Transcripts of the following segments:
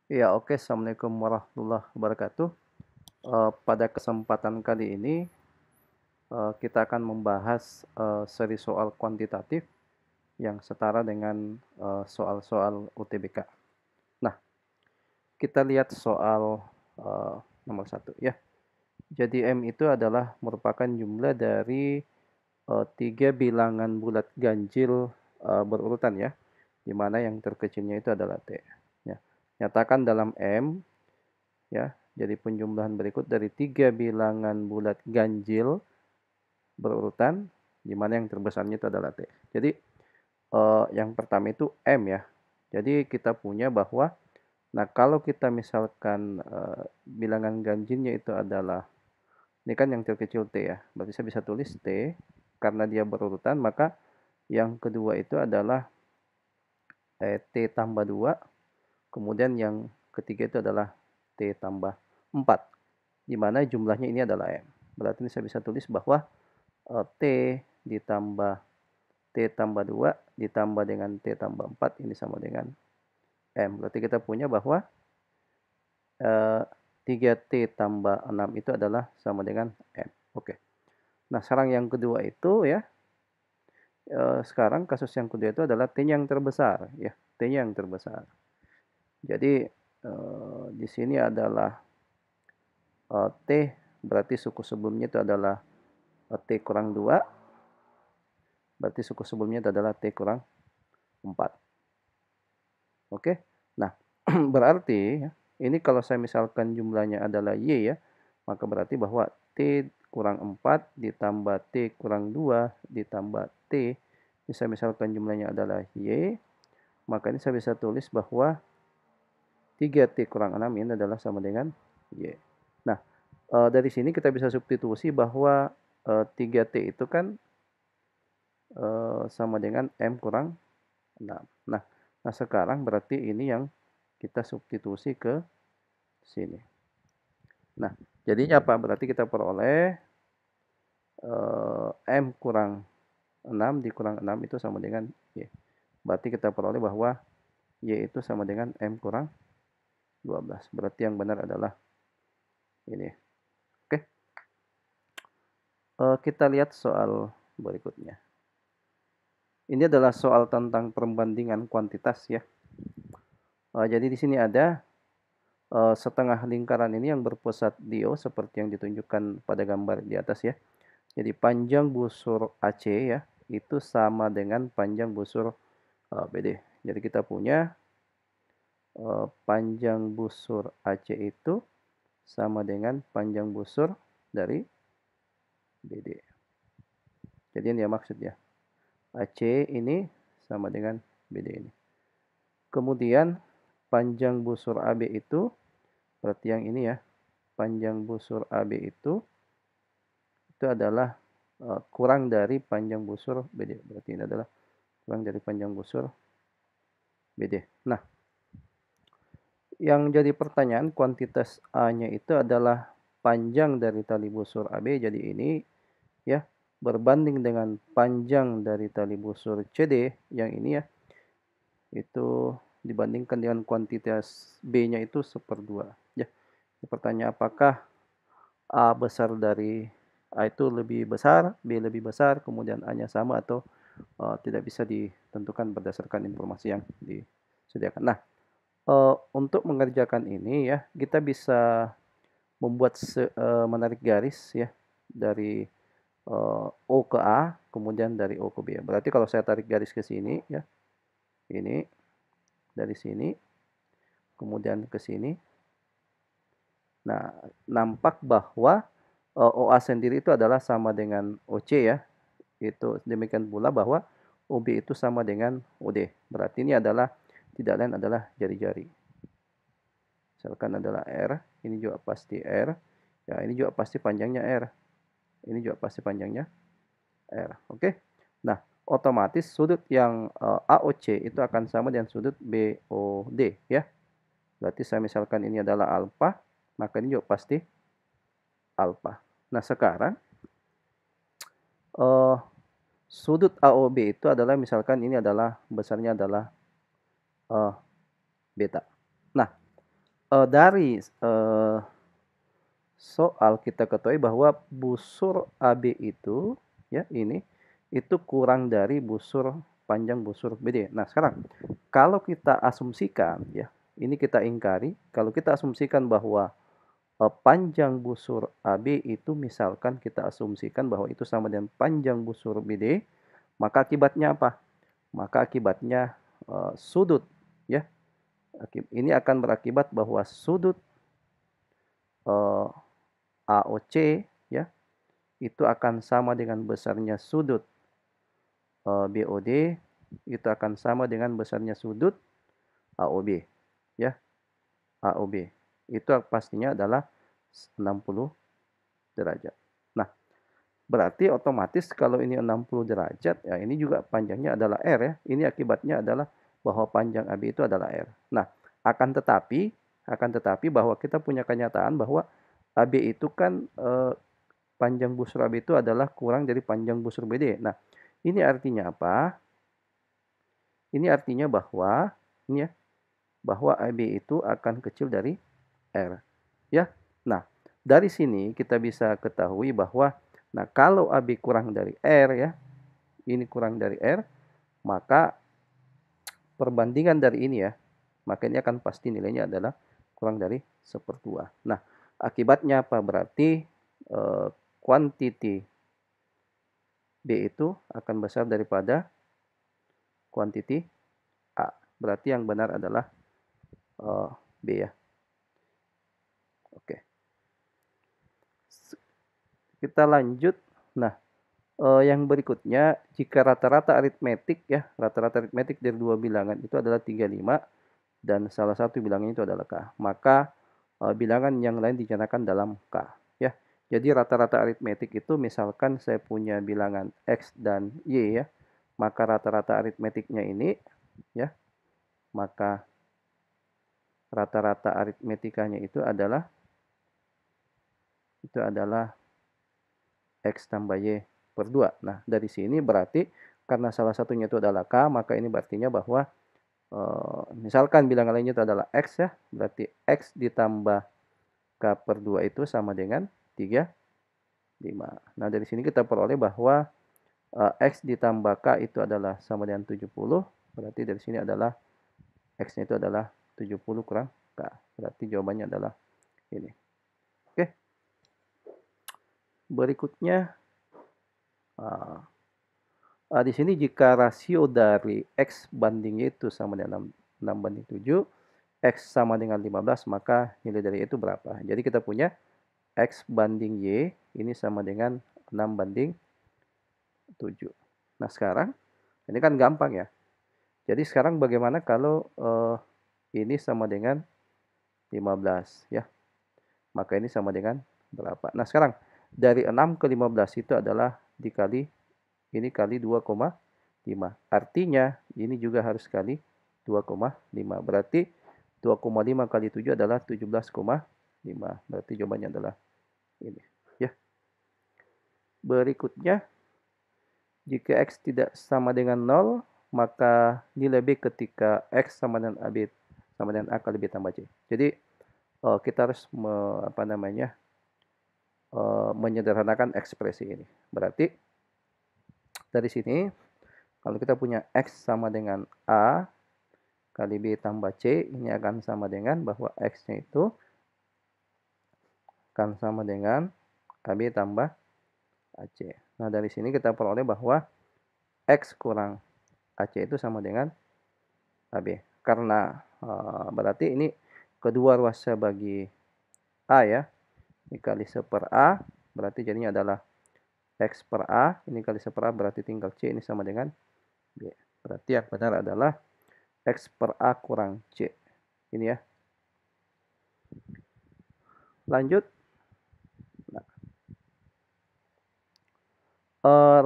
Ya, oke. Assalamualaikum warahmatullahi wabarakatuh. Pada kesempatan kali ini, kita akan membahas seri soal kuantitatif yang setara dengan soal-soal UTBK. Nah, kita lihat soal eh, nomor satu ya. Jadi M itu adalah merupakan jumlah dari tiga bilangan bulat ganjil berurutan ya, di mana yang terkecilnya itu adalah T. Ya. Nyatakan dalam M ya. Jadi penjumlahan berikut dari tiga bilangan bulat ganjil berurutan, di mana yang terbesarnya itu adalah T. Jadi yang pertama itu M ya. Jadi kita punya bahwa, nah kalau kita misalkan bilangan ganjilnya itu adalah, ini kan yang terkecil T ya, berarti saya bisa tulis T, karena dia berurutan, maka yang kedua itu adalah T tambah 2, kemudian yang ketiga itu adalah T tambah 4, di mana jumlahnya ini adalah M. Berarti ini saya bisa tulis bahwa T ditambah T tambah 2 ditambah dengan T tambah 4 ini sama dengan M. Berarti kita punya bahwa 3T tambah 6 itu adalah sama dengan M. Oke. Nah, sekarang yang kedua itu ya, sekarang kasus yang kedua itu adalah T-nya yang terbesar ya, T-nya yang terbesar. Jadi di sini adalah T, berarti suku sebelumnya itu adalah T kurang 2, berarti suku sebelumnya itu adalah T kurang 4. Oke. Nah, berarti ya, ini kalau saya misalkan jumlahnya adalah Y ya, maka berarti bahwa T kurang 4 ditambah T kurang 2 ditambah T, ini saya misalkan jumlahnya adalah Y, maka ini saya bisa tulis bahwa 3T kurang 6 ini adalah sama dengan Y. Nah, dari sini kita bisa substitusi bahwa 3T itu kan sama dengan M kurang 6. Nah, sekarang berarti ini yang kita substitusi ke sini. Nah, jadinya apa? Berarti kita peroleh M kurang 6 dikurang 6 itu sama dengan Y. Berarti kita peroleh bahwa Y itu sama dengan M kurang 12. Berarti yang benar adalah ini. Oke. Kita lihat soal berikutnya. Ini adalah soal tentang perbandingan kuantitas ya. Jadi di sini ada setengah lingkaran ini yang berpusat di O seperti yang ditunjukkan pada gambar di atas ya. Jadi panjang busur AC ya itu sama dengan panjang busur BD. Jadi kita punya panjang busur AC itu sama dengan panjang busur dari BD. Jadi ini ya maksudnya. AC ini sama dengan BD ini. Kemudian panjang busur AB itu, berarti yang ini ya, panjang busur AB itu adalah kurang dari panjang busur BD. Berarti ini adalah kurang dari panjang busur BD. Nah, yang jadi pertanyaan kuantitas A-nya itu adalah panjang dari tali busur AB, jadi ini ya, berbanding dengan panjang dari tali busur CD yang ini ya, itu dibandingkan dengan kuantitas B-nya itu 1/2 ya. Pertanyaan apakah A besar dari A itu lebih besar, B lebih besar, kemudian A-nya sama atau tidak bisa ditentukan berdasarkan informasi yang disediakan. Nah, untuk mengerjakan ini ya, kita bisa membuat menarik garis ya dari O ke A, kemudian dari O ke B. Berarti kalau saya tarik garis ke sini ya, ini dari sini, kemudian ke sini. Nah, nampak bahwa OA sendiri itu adalah sama dengan OC ya. Itu demikian pula bahwa OB itu sama dengan OD. Berarti ini adalah tidak lain adalah jari-jari. Misalkan adalah R, ini juga pasti R. Ya, ini juga pasti panjangnya R. Ini juga pasti panjangnya R. Oke. Nah, otomatis sudut yang AOC itu akan sama dengan sudut BOD ya. Berarti saya misalkan ini adalah alfa, maka ini juga pasti alfa. Nah, sekarang sudut AOB itu adalah misalkan ini adalah besarnya adalah beta. Nah, Dari soal kita ketahui bahwa busur AB itu ya ini itu kurang dari panjang busur BD. Nah, sekarang kalau kita asumsikan ya, ini kita ingkari, kalau kita asumsikan bahwa panjang busur AB itu misalkan kita asumsikan bahwa itu sama dengan panjang busur BD, maka akibatnya apa? Maka akibatnya sudut ya. Ini akan berakibat bahwa sudut AOC ya itu akan sama dengan besarnya sudut BOD, itu akan sama dengan besarnya sudut AOB ya. AOB itu pastinya adalah 60 derajat. Nah, berarti otomatis kalau ini 60 derajat ya ini juga panjangnya adalah R ya. Ini akibatnya adalah bahwa panjang AB itu adalah R. Nah, akan tetapi bahwa kita punya kenyataan bahwa AB itu kan panjang busur AB itu adalah kurang dari panjang busur BD. Nah, ini artinya apa? Ini artinya bahwa ini ya, bahwa AB itu akan kecil dari R. Ya. Nah, dari sini kita bisa ketahui bahwa nah kalau AB kurang dari R ya, ini kurang dari R, maka perbandingan dari ini ya, maka ini akan pasti nilainya adalah kurang dari 1/2. Nah, akibatnya apa? Berarti kuantiti B itu akan besar daripada kuantiti A. Berarti yang benar adalah B ya. Oke. Kita lanjut. Nah, yang berikutnya, jika rata-rata aritmetik ya, rata-rata aritmetik dari dua bilangan itu adalah 35 dan salah satu bilangan itu adalah K, maka bilangan yang lain dinyatakan dalam K ya. Jadi rata-rata aritmetik itu misalkan saya punya bilangan X dan Y ya, maka rata-rata aritmetiknya ini ya, maka rata-rata aritmetikanya itu adalah X tambah Y per 2. Nah, dari sini berarti karena salah satunya itu adalah K, maka ini berartinya bahwa misalkan bilangan lainnya itu adalah X ya, berarti X ditambah K per 2 itu sama dengan 35. Nah, dari sini kita peroleh bahwa X ditambah K itu adalah sama dengan 70, berarti dari sini adalah X-nya itu adalah 70 kurang K. Berarti jawabannya adalah ini. Oke. Berikutnya, di sini jika rasio dari X banding Y itu sama dengan 6/7, X sama dengan 15, maka nilai dari Y itu berapa? Jadi kita punya X banding Y ini sama dengan 6/7. Nah, sekarang ini kan gampang ya. Jadi sekarang bagaimana kalau ini sama dengan 15 ya. Maka ini sama dengan berapa? Nah, sekarang dari 6 ke 15 itu adalah ini kali 2,5. Artinya ini juga harus kali 2,5. Berarti 2,5 kali 7 adalah 17,5. Berarti jawabannya adalah ini ya. Berikutnya, jika X tidak sama dengan 0, maka nilai B ketika X sama dengan AB sama dengan A kali B tambah C. Jadi kita harus menyederhanakan ekspresi ini. Berarti dari sini kalau kita punya X sama dengan A kali B tambah C, ini akan sama dengan bahwa X-nya itu akan sama dengan AB tambah AC. Nah, dari sini kita peroleh bahwa X kurang AC itu sama dengan AB. Karena berarti ini kedua ruasnya bagi A ya. Ini kali 1/A, berarti jadinya adalah X per A. Ini kali 1/A berarti tinggal C, ini sama dengan B. Berarti yang benar adalah X per A kurang C. Ini ya. Lanjut. Nah,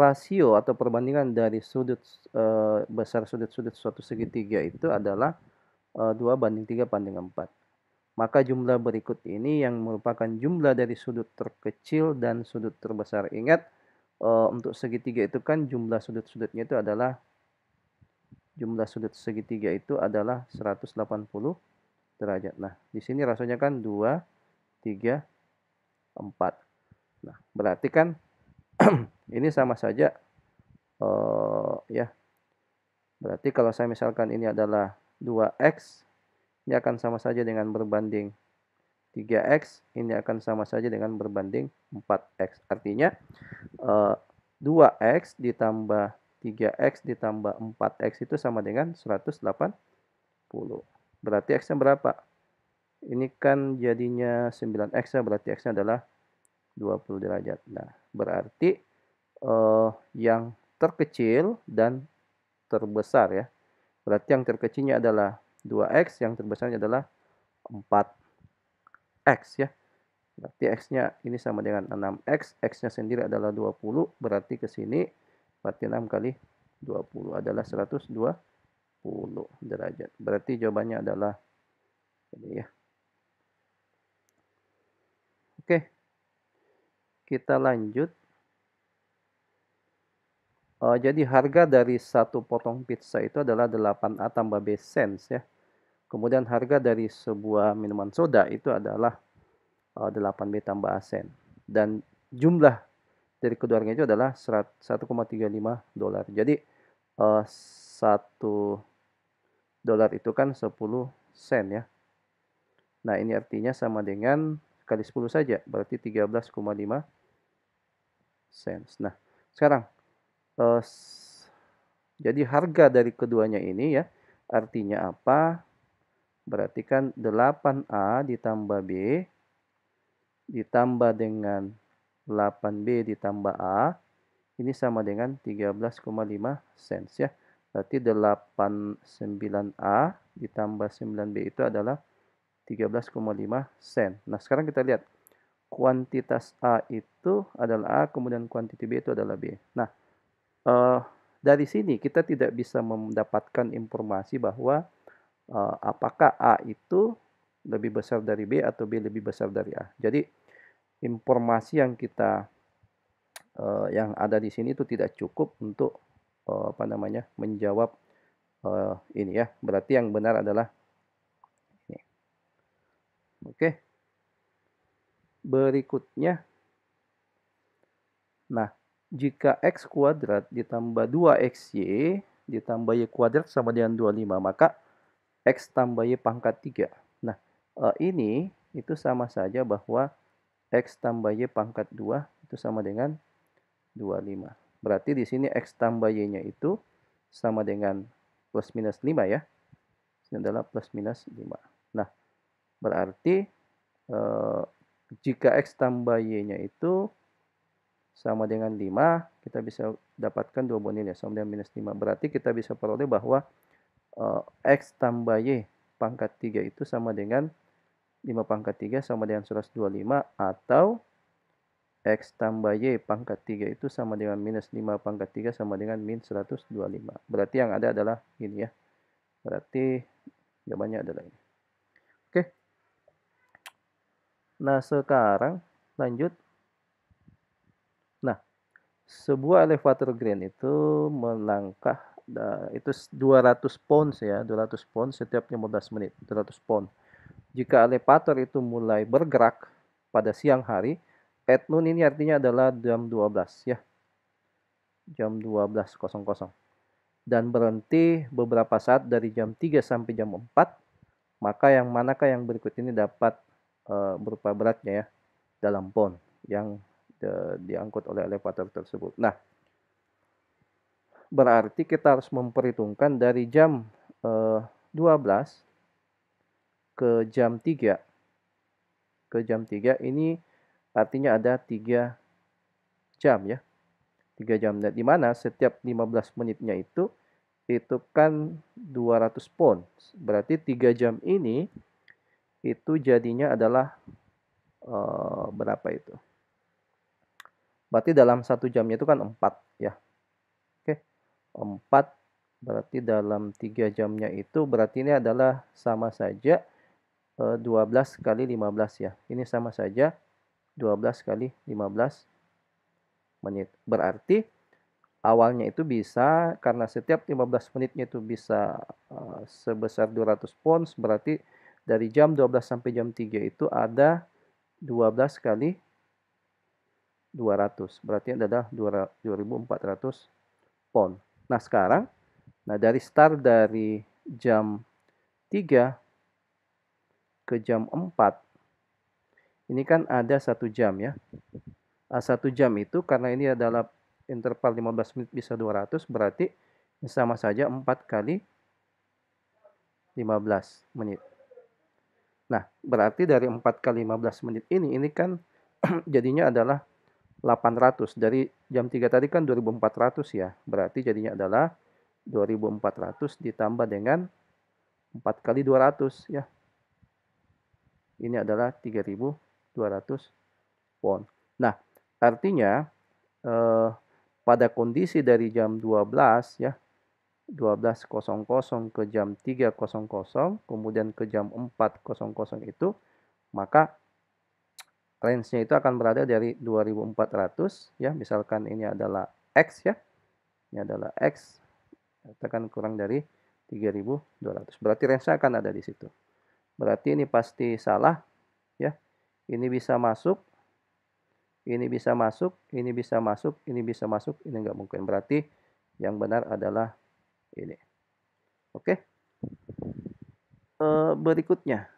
rasio atau perbandingan dari besar sudut-sudut suatu segitiga itu adalah 2/3/4. Maka jumlah berikut ini yang merupakan jumlah dari sudut terkecil dan sudut terbesar. Ingat, untuk segitiga itu kan jumlah sudut-sudutnya itu adalah 180 derajat. Nah, di sini rasionya kan 2, 3, 4. Nah, berarti kan ini sama saja, ya. Berarti kalau saya misalkan ini adalah 2x, ini akan sama saja dengan berbanding 3x, ini akan sama saja dengan berbanding 4x. Artinya 2x ditambah 3x ditambah 4x itu sama dengan 180. Berarti x-nya berapa? Ini kan jadinya 9x ya, berarti x-nya adalah 20 derajat. Nah, berarti yang terkecil dan terbesar ya. Berarti yang terkecilnya adalah 2x, yang terbesarnya adalah 4x ya. Berarti x-nya ini sama dengan 6x, x-nya sendiri adalah 20, berarti ke sini berarti 6 kali 20 adalah 120 derajat. Berarti jawabannya adalah ini ya. Oke. Kita lanjut. Jadi harga dari satu potong pizza itu adalah 8A tambah B cents ya. Kemudian harga dari sebuah minuman soda itu adalah 8B tambah A sen. Dan jumlah dari keduanya itu adalah 1,35 dolar. Jadi 1 dolar itu kan 10 sen ya. Nah, ini artinya sama dengan kali 10 saja, berarti 13,5 sen. Nah, sekarang jadi harga dari keduanya ini ya, artinya apa? Berarti kan 8A ditambah B ditambah dengan 8B ditambah A, ini sama dengan 13,5 sen ya. Berarti 89A ditambah 9B itu adalah 13,5 sen. Nah, sekarang kita lihat. Kuantitas A itu adalah A, kemudian kuantiti B itu adalah B. Nah, dari sini kita tidak bisa mendapatkan informasi bahwa apakah A itu lebih besar dari B atau B lebih besar dari A. Jadi informasi yang kita yang ada di sini itu tidak cukup untuk menjawab ini ya. Berarti yang benar adalah ini. Oke. Berikutnya. Nah, jika x kuadrat ditambah 2xy ditambah y kuadrat sama dengan 25, maka x tambah y pangkat 3. Nah, ini itu sama saja bahwa x tambah y pangkat 2 itu sama dengan 25. Berarti di sini x tambah y-nya itu sama dengan plus minus 5 ya. Ini adalah plus minus 5. Nah, berarti jika x tambah y-nya itu sama dengan 5, kita bisa dapatkan dua buah nilai sama dengan minus 5. Berarti kita bisa peroleh bahwa x tambah y pangkat 3 itu sama dengan 5 pangkat 3 sama dengan 125, atau x tambah y pangkat 3 itu sama dengan minus 5 pangkat 3 sama dengan min 125. Berarti yang ada adalah ini ya. Berarti jawabannya adalah ini. Oke. Nah, sekarang lanjut. Nah, sebuah elevator grain itu melangkah itu 200 pounds ya, 200 pounds setiap 15 menit, 200 pound. Jika elevator itu mulai bergerak pada siang hari, at noon ini artinya adalah jam 12 ya. Jam 12.00 dan berhenti beberapa saat dari jam 3 sampai jam 4, maka yang manakah yang berikut ini dapat berupa beratnya ya dalam pound yang diangkut oleh elevator tersebut. Nah, berarti kita harus memperhitungkan dari jam 12 ke jam 3. Ke jam 3 ini artinya ada 3 jam ya. 3 jam. Di mana setiap 15 menitnya itu kan 200 pound. Berarti 3 jam ini itu jadinya adalah berapa itu? Berarti dalam 1 jamnya itu kan 4 ya. Oke. 4 berarti dalam 3 jamnya itu berarti ini adalah sama saja 12 kali 15 ya. Ini sama saja 12 kali 15 menit. Berarti awalnya itu bisa, karena setiap 15 menitnya itu bisa sebesar 200 pounds, berarti dari jam 12 sampai jam 3 itu ada 12 kali 200. Berarti adalah 2.400 pound. Nah, sekarang, dari start dari jam 3 ke jam 4, ini kan ada 1 jam ya. 1 jam itu karena ini adalah interval 15 menit bisa 200, berarti sama saja 4 kali 15 menit. Nah, berarti dari 4 kali 15 menit ini kan jadinya adalah 800. Dari jam 3 tadi kan 2400 ya. Berarti jadinya adalah 2400 ditambah dengan 4 kali 200 ya. Ini adalah 3200 pound. Nah, artinya pada kondisi dari jam 12 ya, 12.00 ke jam 3.00, kemudian ke jam 4.00 itu, maka range-nya itu akan berada dari 2400 ya, misalkan ini adalah X ya. Ini adalah X, katakan kurang dari 3200. Berarti range-nya akan ada di situ. Berarti ini pasti salah ya. Ini bisa masuk, ini bisa masuk, ini bisa masuk, ini bisa masuk, ini nggak mungkin. Berarti yang benar adalah ini. Oke. Berikutnya.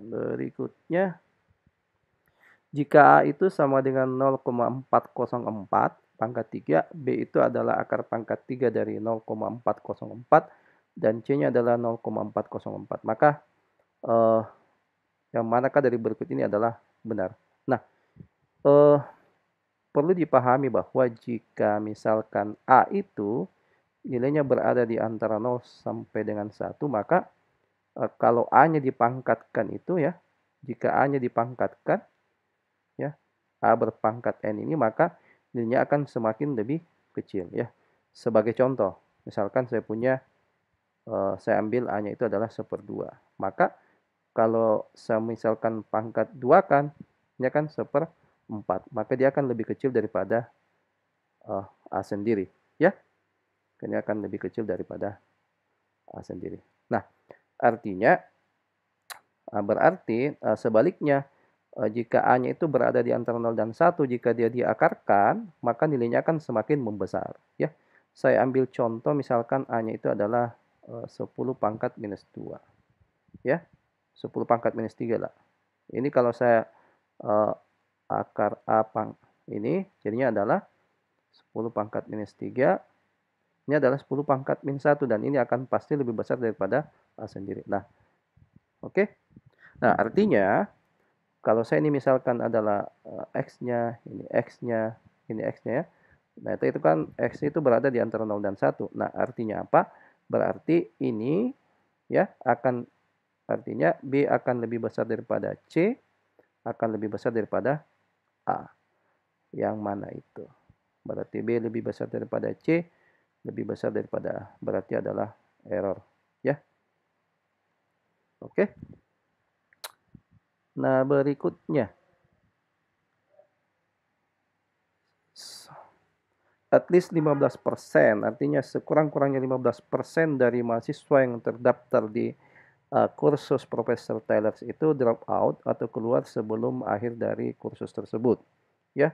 Berikutnya, jika A itu sama dengan 0,404 pangkat 3, B itu adalah akar pangkat 3 dari 0,404, dan C-nya adalah 0,404. Maka yang manakah dari berikut ini adalah benar? Nah, perlu dipahami bahwa jika misalkan A itu nilainya berada di antara 0 sampai dengan 1, maka kalau A-nya dipangkatkan itu ya, jika A-nya dipangkatkan ya, A berpangkat N ini, maka nilainya akan semakin lebih kecil ya. Sebagai contoh, misalkan saya punya, saya ambil A-nya itu adalah 1/2. Maka kalau saya misalkan pangkat 2 kan, ini akan 1/4. Maka dia akan lebih kecil daripada A sendiri ya. Ini akan lebih kecil daripada A sendiri. Nah, artinya berarti sebaliknya, jika A-nya itu berada di antara 0 dan 1, jika dia diakarkan, maka nilainya akan semakin membesar ya. Saya ambil contoh misalkan A-nya itu adalah 10 pangkat minus 2 ya. 10 pangkat minus 3 lah. Ini kalau saya akar A ini jadinya adalah 10 pangkat minus 3. Ini adalah 10 pangkat min 1, dan ini akan pasti lebih besar daripada A sendiri. Nah, oke. Nah, artinya kalau saya ini misalkan adalah X-nya, ini X-nya, ini X-nya ya. Nah, itu kan X itu berada di antara 0 dan 1. Nah, artinya apa? Berarti ini ya artinya B akan lebih besar daripada C, akan lebih besar daripada A. Yang mana itu? Berarti B lebih besar daripada C, lebih besar daripada A. Berarti adalah error ya. Oke. Nah, berikutnya, at least 15%, artinya sekurang-kurangnya 15% dari mahasiswa yang terdaftar di kursus Profesor Taylor itu drop out atau keluar sebelum akhir dari kursus tersebut ya.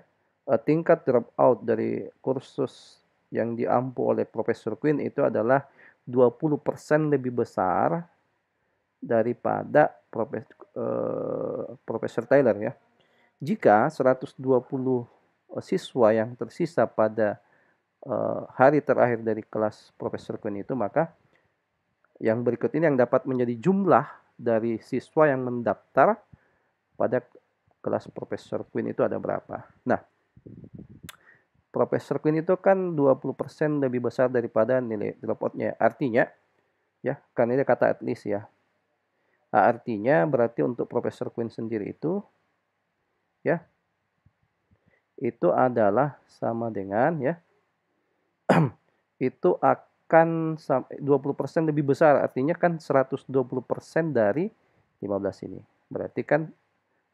Tingkat drop out dari kursus yang diampu oleh Profesor Quinn itu adalah 20% lebih besar daripada Profesor Taylor ya. Jika 120 siswa yang tersisa pada hari terakhir dari kelas Profesor Quinn itu, maka yang berikut ini yang dapat menjadi jumlah dari siswa yang mendaftar pada kelas Profesor Quinn itu ada berapa. Nah, Profesor Quinn itu kan 20% lebih besar daripada nilai dropout-nya. Artinya, ya, kan ini kata at least ya. Artinya berarti untuk Profesor Quinn sendiri itu, ya, itu adalah sama dengan ya, itu akan 20% lebih besar. Artinya kan 120% dari 15 ini. Berarti kan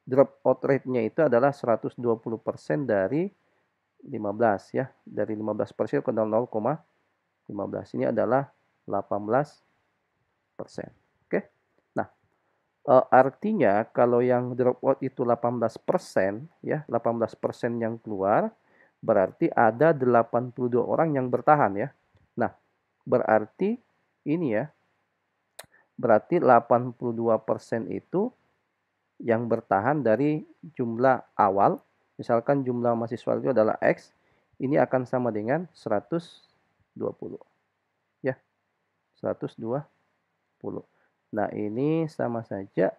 drop out rate-nya itu adalah 120% dari 15 ya. Dari 15% ke 0,15. Ini adalah 18%. Oke. Nah, artinya kalau yang dropout itu 18% ya, 18% yang keluar, berarti ada 82 orang yang bertahan ya. Nah, berarti ini ya, berarti 82% itu yang bertahan dari jumlah awal. Misalkan jumlah mahasiswa itu adalah X, ini akan sama dengan 120 ya, 120. Nah, ini sama saja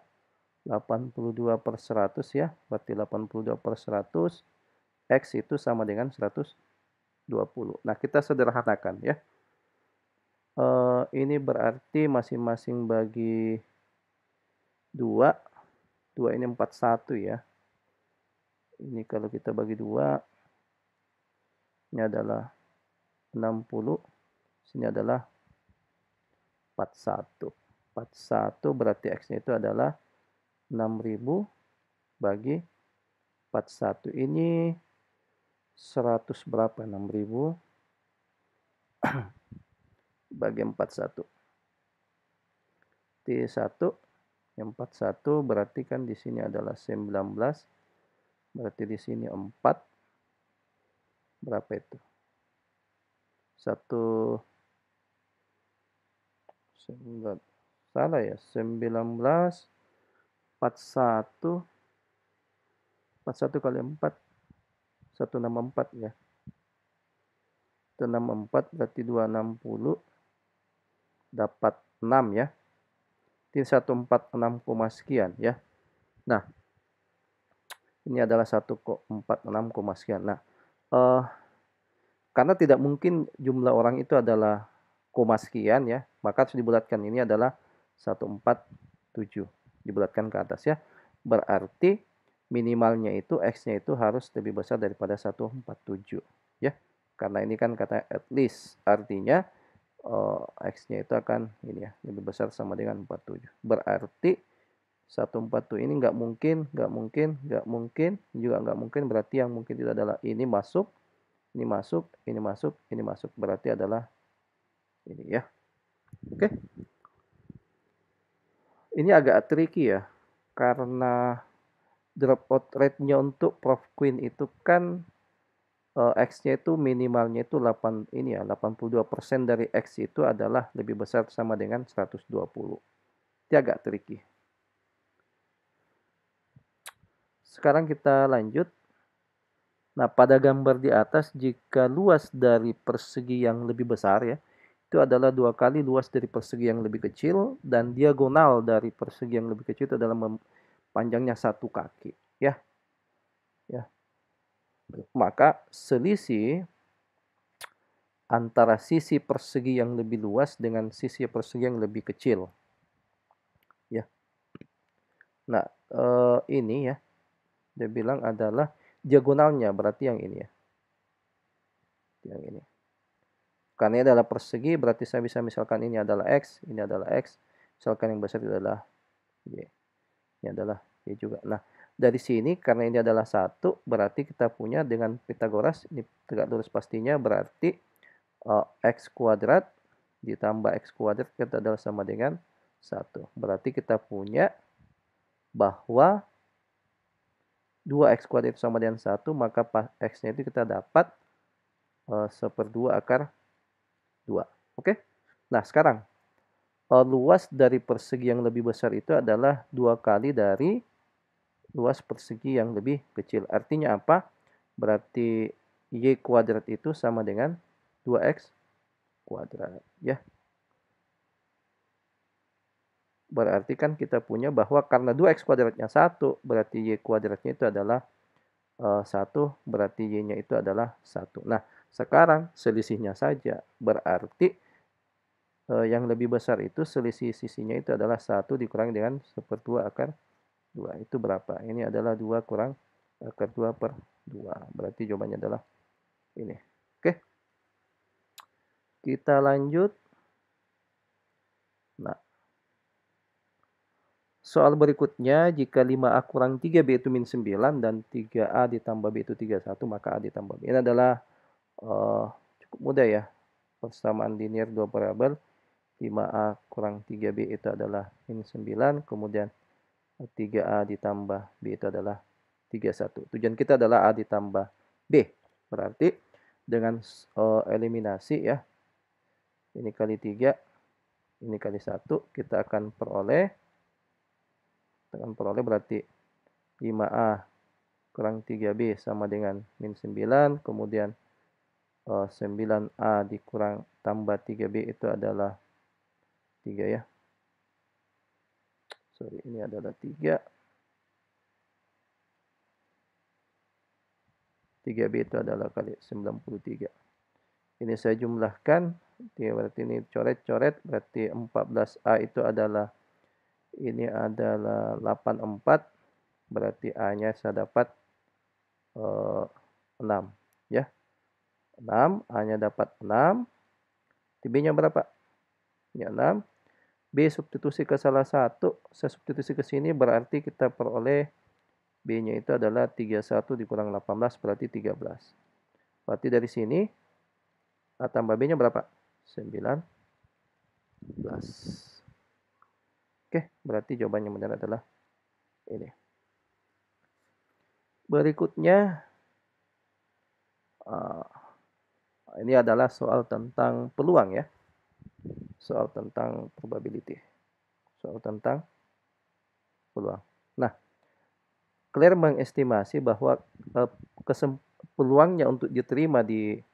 82/100 ya, berarti 82/100 X itu sama dengan 120. Nah, kita sederhanakan ya. Ini berarti masing-masing bagi 2, 2 ini 41 ya. Ini kalau kita bagi 2, ini adalah 60, sini adalah 41. 41 berarti X-nya itu adalah 6000 bagi 41. Ini 100 berapa? 6000 bagi 41. T1 yang 41 berarti kan di sini adalah 19. Berarti di sini 4. Berapa itu? 1 salah ya, 19 41 41 kali 4 164 ya. 164 berarti 260 dapat 6 ya. Ini 146, sekian ya. Nah, ini adalah 146, sekian. Nah, karena tidak mungkin jumlah orang itu adalah koma sekian ya, maka harus dibulatkan. Ini adalah 147, dibulatkan ke atas ya. Berarti minimalnya itu X-nya itu harus lebih besar daripada 147 ya. Karena ini kan kata at least, artinya X-nya itu akan ini ya, lebih besar sama dengan 47. Berarti 147 ini nggak mungkin, juga nggak mungkin. Berarti yang mungkin itu adalah ini masuk, ini masuk, ini masuk, ini masuk. Berarti adalah ini ya. Oke. Ini agak tricky ya, karena dropout rate-nya untuk Prof Queen itu kan X-nya itu minimalnya itu 82% dari X itu adalah lebih besar sama dengan 120. Itu agak tricky. Sekarang kita lanjut. Nah, pada gambar di atas, jika luas dari persegi yang lebih besar ya, itu adalah 2 kali luas dari persegi yang lebih kecil, dan diagonal dari persegi yang lebih kecil itu adalah panjangnya 1 kaki ya. Maka selisih antara sisi persegi yang lebih luas dengan sisi persegi yang lebih kecil ya. Nah, ini ya, dia bilang adalah diagonalnya, berarti yang ini ya, yang ini. Karena ini adalah persegi, berarti saya bisa misalkan ini adalah X, ini adalah X, misalkan yang besar itu adalah Y, ini adalah Y juga. Nah, dari sini karena ini adalah 1, berarti kita punya dengan Pitagoras, ini tegak lurus pastinya, berarti X kuadrat ditambah X kuadrat kita adalah sama dengan 1. Berarti kita punya bahwa 2X kuadrat itu sama dengan 1, maka X-nya itu kita dapat 1/2 akar 2. Oke? Nah, sekarang luas dari persegi yang lebih besar itu adalah 2 kali dari luas persegi yang lebih kecil. Artinya apa? Berarti Y kuadrat itu sama dengan 2X kuadrat ya. Berarti kan kita punya bahwa karena 2X kuadratnya 1, berarti Y kuadratnya itu adalah 1, berarti Y-nya itu adalah 1. Nah, sekarang selisihnya saja. Berarti yang lebih besar itu selisih sisinya itu adalah 1 dikurangi dengan 1/2 akar 2. Itu berapa? Ini adalah 2 kurang akar 2/2. Berarti jawabannya adalah ini. Oke. Kita lanjut. Nah, soal berikutnya, jika 5A kurang 3B itu min 9 dan 3A ditambah B itu 31, maka A ditambah B. Ini adalah cukup mudah ya. Persamaan linear dua variabel. 5A kurang 3B itu adalah min 9, kemudian 3A ditambah B itu adalah 31. Tujuan kita adalah A ditambah B. Berarti dengan eliminasi ya, ini kali 3, ini kali 1, kita akan peroleh berarti 5A kurang 3B sama dengan min 9, kemudian 9A dikurang tambah 3B itu adalah 3 ya. Sorry, ini adalah 3. 3B itu adalah kali 93. Ini saya jumlahkan, berarti ini coret-coret, berarti 14A itu adalah, ini adalah 84, berarti A-nya saya dapat 6 ya. 6, A-nya dapat 6. B-nya berapa? Ya 6. B substitusi ke salah satu, saya substitusi ke sini, berarti kita peroleh B-nya itu adalah 31 dikurang 18, berarti 13. Berarti dari sini A tambah B-nya berapa? 19. Oke, berarti jawabannya benar adalah ini. Berikutnya, ini adalah soal tentang peluang ya. Soal tentang probability. Soal tentang peluang. Nah, Claire mengestimasi bahwa peluangnya untuk diterima di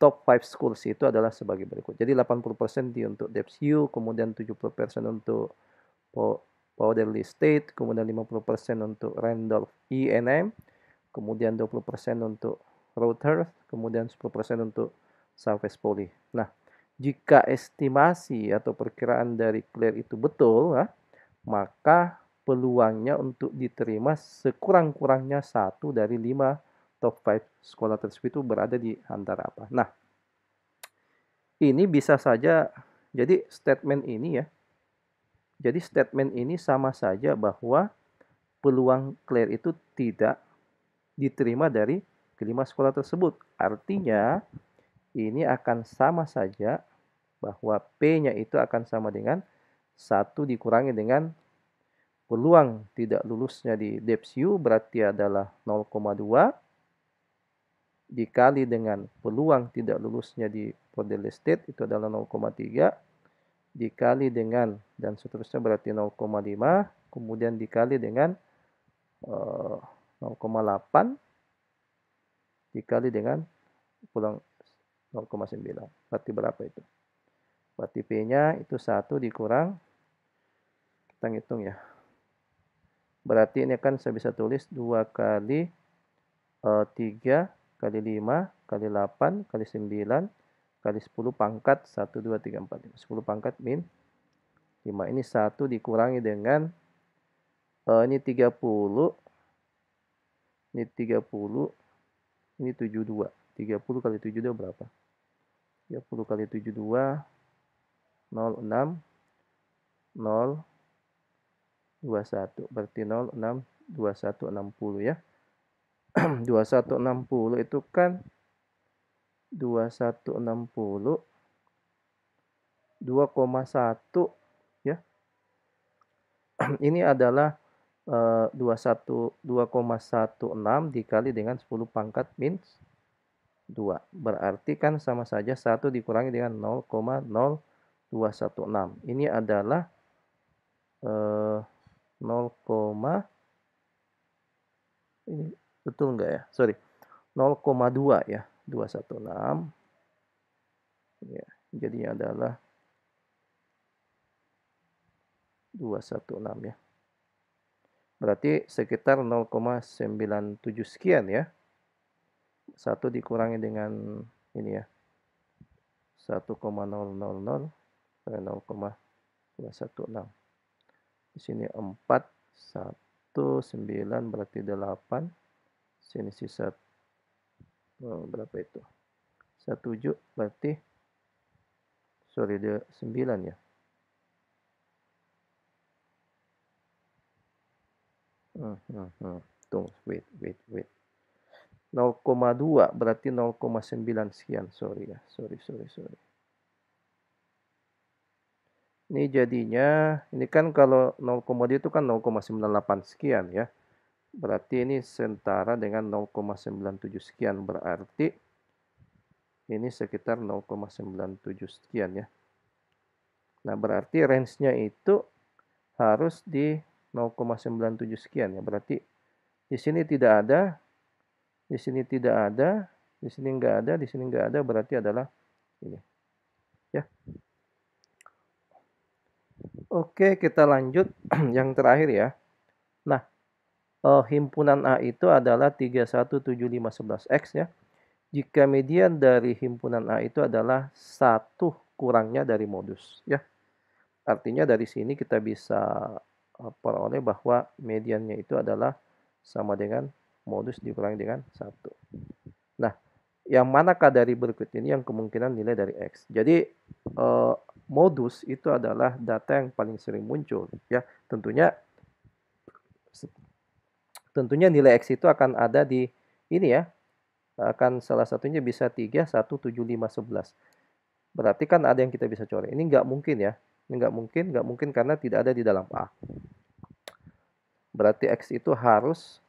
top 5 schools itu adalah sebagai berikut. Jadi 80% untuk DebsU, kemudian 70% untuk Powderly State, kemudian 50% untuk Randolph E&M, kemudian 20% untuk Rutgers, kemudian 10% untuk Southwest Poly. Nah, jika estimasi atau perkiraan dari Claire itu betul, maka peluangnya untuk diterima sekurang-kurangnya 1 dari 5 top 5 sekolah tersebut itu berada di antara apa. Nah, ini bisa saja, jadi statement ini ya, jadi statement ini sama saja bahwa peluang Claire itu tidak diterima dari kelima sekolah tersebut. Artinya, ini akan sama saja bahwa P-nya itu akan sama dengan 1 dikurangi dengan peluang tidak lulusnya di DebsU, berarti adalah 0,2 dikali dengan peluang tidak lulusnya di Powderly State itu adalah 0,3 dikali dengan dan seterusnya berarti 0,5, kemudian dikali dengan 0,8 dikali dengan peluang 0,9. Berarti berapa itu? Berarti P-nya itu 1 dikurang, kita hitung ya. Berarti ini kan saya bisa tulis 2 kali 3 kali 5 kali 8 kali 9 kali 10 pangkat 1, 2, 3, 4, 5. 10 pangkat min 5. Ini 1 dikurangi dengan ini 30. Ini 30. Ini 72. 30 kali 72 berapa? 30 kali 72 06 0 21. Berarti 06 21 60 ya. 2160 itu kan 2160 2,1 ya. Ini adalah 2,16 dikali dengan 10 pangkat min 2. Berarti kan sama saja 1 dikurangi dengan 0,0216. Ini adalah 0, ini betul enggak ya? Sorry. 0,2 ya. 216. Ya, jadinya adalah 216 ya. Berarti sekitar 0,97 sekian ya. 1 dikurangi dengan ini ya. 1,000 0,216. Di sini 4, 1, 9 berarti 8. Sini sisa berapa itu? 17 berarti sorry 9 ya. Tunggu, wait. 0,2 berarti 0,9 sekian. Sorry ya. Sorry. Ini jadinya, ini kan kalau 0,2 itu kan 0,98 sekian ya. Berarti ini setara dengan 0,97 sekian. Berarti ini sekitar 0,97 sekian ya. Nah, berarti range-nya itu harus di 0,97 sekian ya. Berarti di sini tidak ada, di sini tidak ada, di sini enggak ada, di sini enggak ada, berarti adalah ini. Ya. Oke, kita lanjut yang terakhir ya. Nah, himpunan A itu adalah 317511X ya. Jika median dari himpunan A itu adalah 1 kurangnya dari modus ya. Artinya dari sini kita bisa peroleh bahwa mediannya itu adalah sama dengan modus dikurangi dengan 1. Nah, yang manakah dari berikut ini yang kemungkinan nilai dari X? Jadi modus itu adalah data yang paling sering muncul ya. Tentunya nilai X itu akan ada di ini ya. Akan salah satunya bisa 3, 1, 7, 5, 11. Berarti kan ada yang kita bisa coret. Ini nggak mungkin ya. Ini nggak mungkin karena tidak ada di dalam A. Berarti X itu harus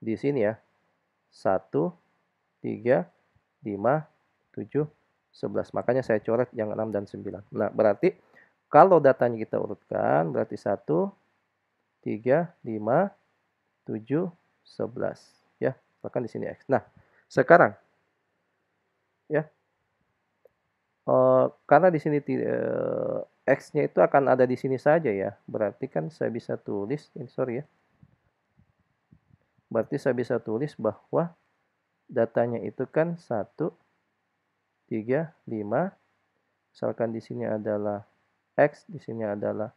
di sini ya. 1, 3, 5, 7, 11. Makanya saya coret yang 6 dan 9. Nah, berarti kalau datanya kita urutkan, berarti 1, 3, 5, 7, 11. Ya, bahkan di sini X. Nah, sekarang ya, karena di sini X-nya itu akan ada di sini saja ya. Berarti kan saya bisa tulis, sorry ya. Berarti saya bisa tulis bahwa datanya itu kan 1, 3, 5. Misalkan di sini adalah X, di sini adalah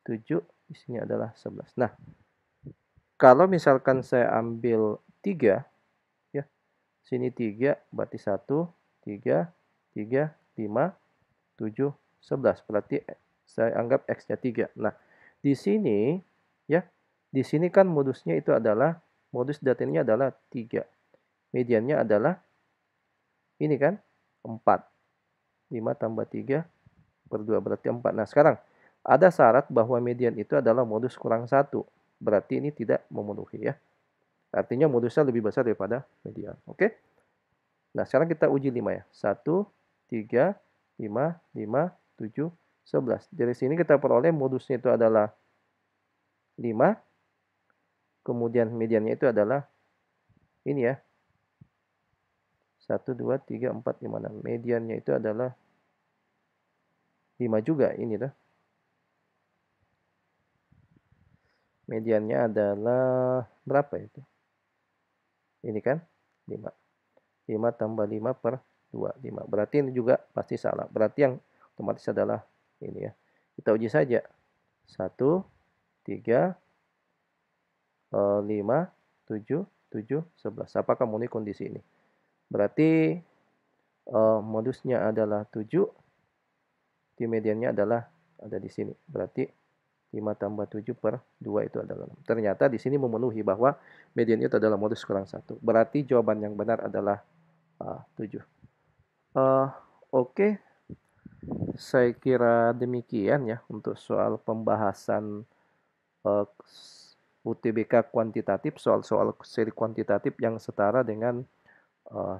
7, di sini adalah 11. Nah, kalau misalkan saya ambil 3, ya, sini 3, berarti 1, 3, 3, 5, 7, 11. Berarti saya anggap X-nya 3. Nah, di sini, ya, di sini kan modusnya itu adalah, modus datanya adalah 3. Mediannya adalah ini kan, 4. 5 tambah 3 per 2 berarti 4. Nah, sekarang ada syarat bahwa median itu adalah modus kurang 1. Berarti ini tidak memenuhi ya. Artinya modusnya lebih besar daripada median. Oke? Nah, sekarang kita uji 5 ya. 1, 3, 5, 5, 7, 11. Dari sini kita peroleh modusnya itu adalah 5. Kemudian mediannya itu adalah ini ya. 1, 2, 3, 4, 5, 6. Mediannya itu adalah 5 juga ini tuh. Mediannya adalah berapa itu? Ini kan 5. 5 tambah 5 per 2, 5. Berarti ini juga pasti salah. Berarti yang otomatis adalah ini ya. Kita uji saja. 1, 3, 5, 7, 7, 11. Apakah memenuhi kondisi ini? Berarti modusnya adalah 7. Di mediannya adalah ada di sini. Berarti 5 tambah 7 per 2 itu adalah 6. Ternyata di sini memenuhi bahwa median itu adalah modus kurang 1. Berarti jawaban yang benar adalah 7. Oke, saya kira demikian ya untuk soal pembahasan UTBK kuantitatif, soal-soal seri kuantitatif yang setara dengan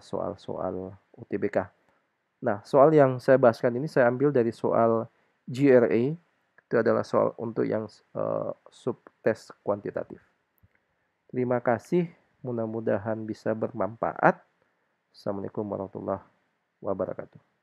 soal-soal UTBK. Nah, soal yang saya bahaskan ini saya ambil dari soal GRE, itu adalah soal untuk yang subtes kuantitatif. Terima kasih, mudah-mudahan bisa bermanfaat. Assalamualaikum warahmatullahi wabarakatuh.